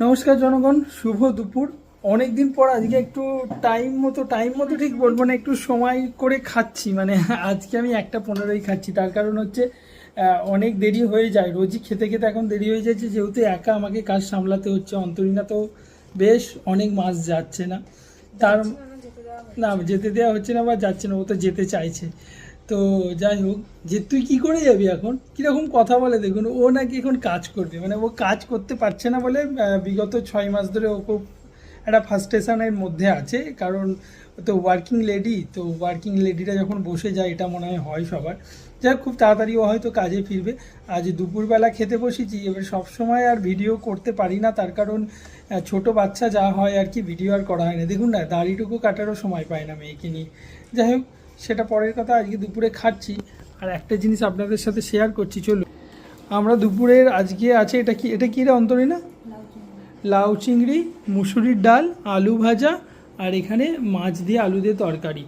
নমস্কার জনগণ, শুভ দুপুর। অনেক দিন পর আজকে একটু টাইম মতো ঠিক বলবো না, একটু সময় করে খাচ্ছি। মানে আজকে আমি 1:15 খাচ্ছি। তার কারণ হচ্ছে অনেক দেরি হয়ে যায়, রোজই খেতে খেতে এখন দেরি হয়ে যাচ্ছে, যেহেতু একা আমাকে কাজ সামলাতে হচ্ছে। অন্তরীণা তো বেশ অনেক মাস যাচ্ছে না, তার না যেতে দেওয়া হচ্ছে না বা যাচ্ছে না, ও তো যেতে চাইছে। তো যাই হোক, যে তুই কি করে যাবি এখন, কীরকম কথা বলে দেখুন। ও নাকি এখন কাজ করবে, মানে ও কাজ করতে পারছে না বলে বিগত 6 মাস ধরে ও খুব একটা ফার্স্ট্রেশনের মধ্যে আছে। কারণ ও তো ওয়ার্কিং লেডি, তো ওয়ার্কিং লেডিরা যখন বসে যায়, এটা মনে হয় সবার। যাই হোক, খুব তাড়াতাড়ি ও হয়তো কাজে ফিরবে। আজ দুপুরবেলা খেতে বসেছি, এবার সবসময় আর ভিডিও করতে পারি না, তার কারণ ছোট বাচ্চা যা হয় আর কি, ভিডিও আর করা হয় না। দেখুন না, দাড়িটুকু কাটারও সময় পায় না মেয়েকে নিয়ে। যাই হোক, সেটা পরের কথা। আজকে দুপুরে খাচ্ছি, আর একটা জিনিস আপনাদের সাথে শেয়ার করছি। চলুন, আমরা দুপুরের আজকে আছে, এটা কি রে অন্তরীণা? লাউ চিংড়ি, মুসুরির ডাল, আলু ভাজা, আর এখানে মাছ দিয়ে আলু দিয়ে তরকারি।